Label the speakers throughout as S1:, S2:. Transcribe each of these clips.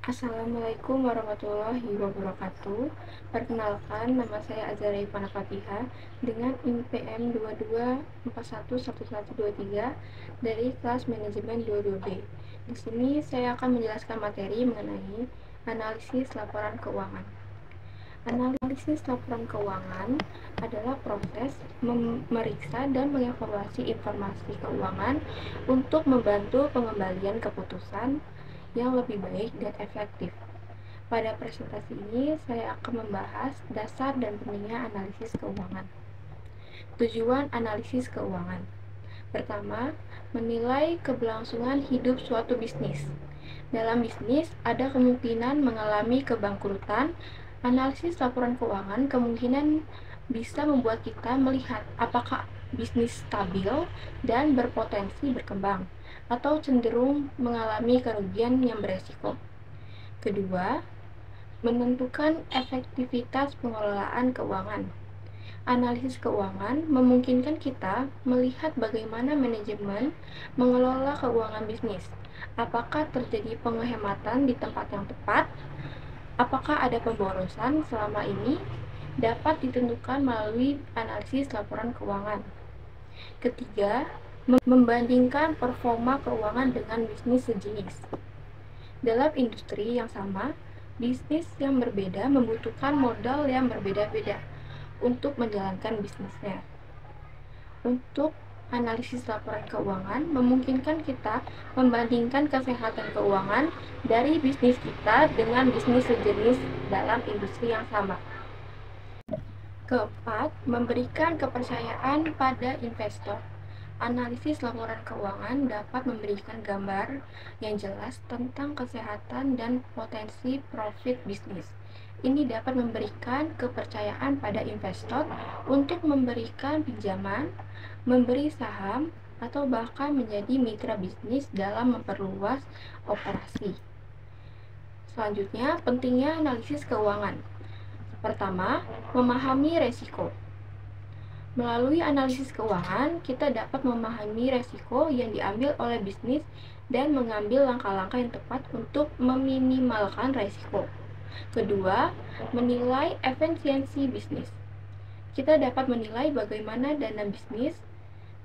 S1: Assalamualaikum warahmatullahi wabarakatuh. Perkenalkan, nama saya Azara Ivana Fatiha dengan IPM 22411123 dari kelas manajemen 22B. Di sini saya akan menjelaskan materi mengenai analisis laporan keuangan. Analisis laporan keuangan adalah proses memeriksa dan mengevaluasi informasi keuangan untuk membantu pengembalian keputusan yang lebih baik dan efektif. Pada presentasi ini, saya akan membahas dasar dan pentingnya analisis keuangan. Tujuan analisis keuangan. Pertama, menilai keberlangsungan hidup suatu bisnis. Dalam bisnis, ada kemungkinan mengalami kebangkrutan. Analisis laporan keuangan kemungkinan bisa membuat kita melihat apakah bisnis stabil dan berpotensi berkembang, atau cenderung mengalami kerugian yang beresiko. Kedua, menentukan efektivitas pengelolaan keuangan. Analisis keuangan memungkinkan kita melihat bagaimana manajemen mengelola keuangan bisnis. Apakah terjadi penghematan di tempat yang tepat? Apakah ada pemborosan selama ini? Dapat ditentukan melalui analisis laporan keuangan. Ketiga, membandingkan performa keuangan dengan bisnis sejenis. Dalam industri yang sama, bisnis yang berbeda membutuhkan modal yang berbeda-beda untuk menjalankan bisnisnya. Untuk analisis laporan keuangan memungkinkan kita membandingkan kesehatan keuangan dari bisnis kita dengan bisnis sejenis dalam industri yang sama. Keempat, memberikan kepercayaan pada investor. Analisis laporan keuangan dapat memberikan gambar yang jelas tentang kesehatan dan potensi profit bisnis. Ini dapat memberikan kepercayaan pada investor untuk memberikan pinjaman, memberi saham, atau bahkan menjadi mitra bisnis dalam memperluas operasi. Selanjutnya, pentingnya analisis keuangan. Pertama, memahami resiko. Melalui analisis keuangan, kita dapat memahami resiko yang diambil oleh bisnis dan mengambil langkah-langkah yang tepat untuk meminimalkan resiko. Kedua, menilai efisiensi bisnis. Kita dapat menilai bagaimana dana bisnis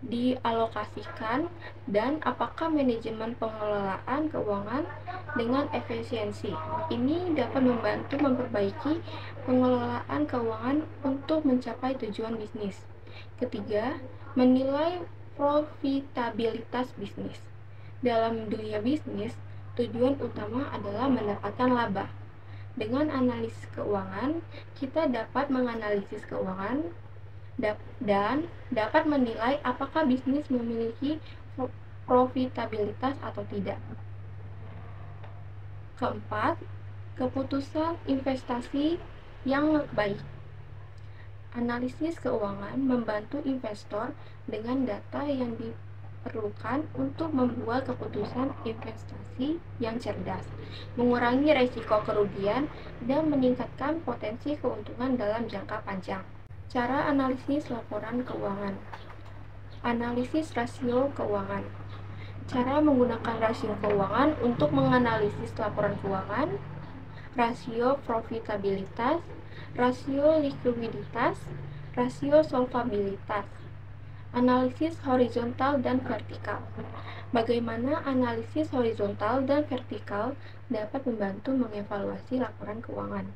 S1: dialokasikan dan apakah manajemen pengelolaan keuangan dengan efisiensi. Ini dapat membantu memperbaiki pengelolaan keuangan untuk mencapai tujuan bisnis. Ketiga, menilai profitabilitas bisnis. Dalam dunia bisnis, tujuan utama adalah mendapatkan laba. Dengan analisis keuangan, kita dapat menganalisis keuangan dan dapat menilai apakah bisnis memiliki profitabilitas atau tidak. Keempat, keputusan investasi yang baik. Analisis keuangan membantu investor dengan data yang diperlukan untuk membuat keputusan investasi yang cerdas, mengurangi risiko kerugian, dan meningkatkan potensi keuntungan dalam jangka panjang. Cara analisis laporan keuangan. Analisis rasio keuangan. Cara menggunakan rasio keuangan untuk menganalisis laporan keuangan. Rasio profitabilitas, rasio likuiditas, rasio solvabilitas. Analisis horizontal dan vertikal. Bagaimana analisis horizontal dan vertikal dapat membantu mengevaluasi laporan keuangan.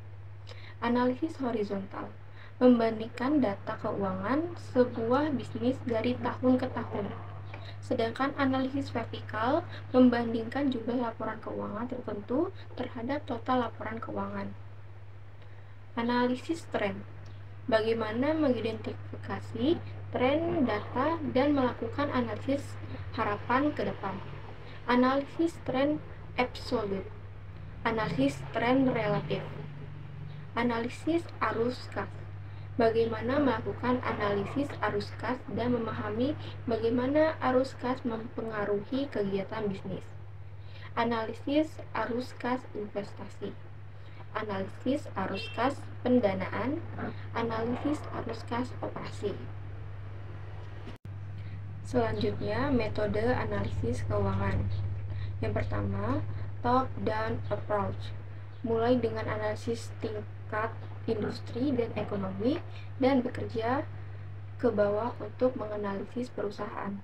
S1: Analisis horizontal membandingkan data keuangan sebuah bisnis dari tahun ke tahun. Sedangkan analisis vertikal membandingkan jumlah laporan keuangan tertentu terhadap total laporan keuangan. Analisis tren. Bagaimana mengidentifikasi tren data dan melakukan analisis harapan ke depan. Analisis tren absolut. Analisis tren relatif. Analisis arus kas. Bagaimana melakukan analisis arus kas dan memahami bagaimana arus kas mempengaruhi kegiatan bisnis. Analisis arus kas investasi. Analisis arus kas pendanaan. Analisis arus kas operasi. Selanjutnya, metode analisis keuangan. Yang pertama, top-down approach, mulai dengan analisis tingkat industri dan ekonomi dan bekerja ke bawah untuk menganalisis perusahaan.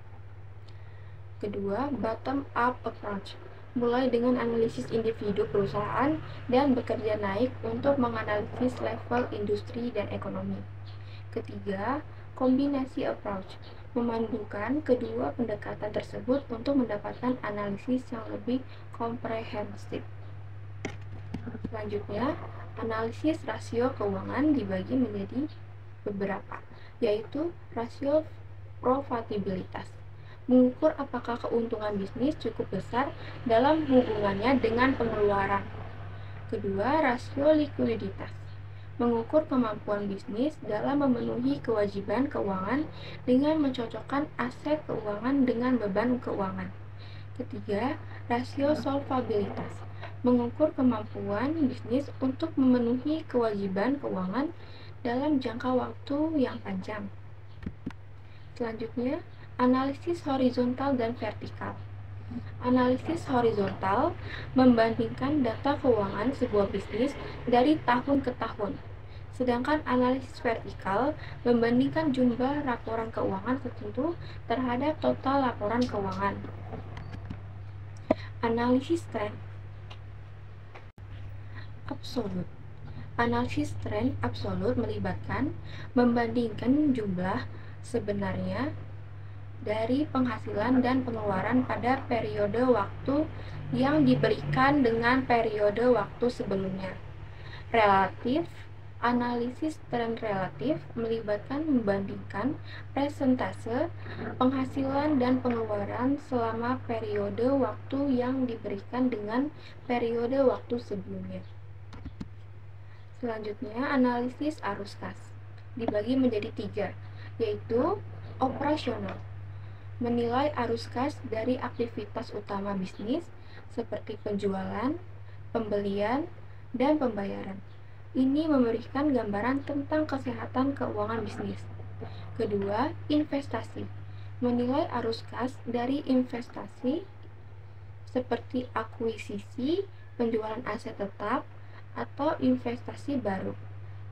S1: Kedua, bottom-up approach, mulai dengan analisis individu perusahaan dan bekerja naik untuk menganalisis level industri dan ekonomi. Ketiga, kombinasi approach, memadukan kedua pendekatan tersebut untuk mendapatkan analisis yang lebih komprehensif. Selanjutnya, analisis rasio keuangan dibagi menjadi beberapa, yaitu rasio profitabilitas, mengukur apakah keuntungan bisnis cukup besar dalam hubungannya dengan pengeluaran. Kedua, rasio likuiditas, mengukur kemampuan bisnis dalam memenuhi kewajiban keuangan dengan mencocokkan aset keuangan dengan beban keuangan. Ketiga, rasio solvabilitas, mengukur kemampuan bisnis untuk memenuhi kewajiban keuangan dalam jangka waktu yang panjang. Selanjutnya, analisis horizontal dan vertikal. Analisis horizontal membandingkan data keuangan sebuah bisnis dari tahun ke tahun, sedangkan analisis vertikal membandingkan jumlah laporan keuangan tertentu terhadap total laporan keuangan. Analisis tren absolut. Analisis tren absolut melibatkan membandingkan jumlah sebenarnya dari penghasilan dan pengeluaran pada periode waktu yang diberikan dengan periode waktu sebelumnya. Relatif, analisis tren relatif melibatkan membandingkan persentase penghasilan dan pengeluaran selama periode waktu yang diberikan dengan periode waktu sebelumnya. Selanjutnya, analisis arus kas dibagi menjadi 3, yaitu operasional, menilai arus kas dari aktivitas utama bisnis seperti penjualan, pembelian, dan pembayaran. Ini memberikan gambaran tentang kesehatan keuangan bisnis. Kedua, investasi, menilai arus kas dari investasi seperti akuisisi, penjualan aset tetap, atau investasi baru.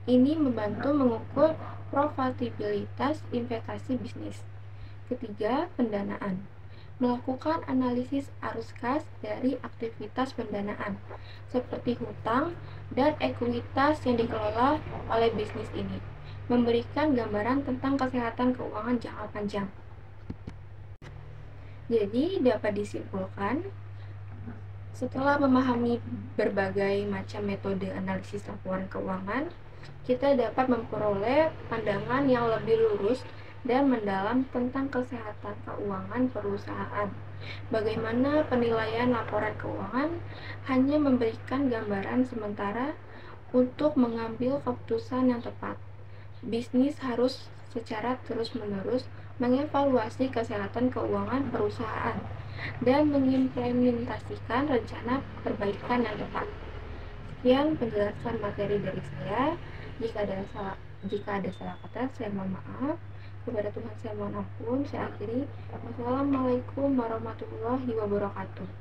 S1: Ini membantu mengukur profitabilitas investasi bisnis. Ketiga, pendanaan, melakukan analisis arus kas dari aktivitas pendanaan, seperti hutang dan ekuitas yang dikelola oleh bisnis ini, memberikan gambaran tentang kesehatan keuangan jangka panjang. Jadi, dapat disimpulkan, setelah memahami berbagai macam metode analisis laporan keuangan, kita dapat memperoleh pandangan yang lebih lurus dan mendalam tentang kesehatan keuangan perusahaan. Bagaimana penilaian laporan keuangan hanya memberikan gambaran sementara untuk mengambil keputusan yang tepat. Bisnis harus secara terus-menerus mengevaluasi kesehatan keuangan perusahaan dan mengimplementasikan rencana perbaikan yang tepat. Sekian penjelasan materi dari saya. Jika ada salah kata, saya mohon maaf. Kepada Tuhan saya mohon ampun. Saya akhiri. Wassalamualaikum warahmatullahi wabarakatuh.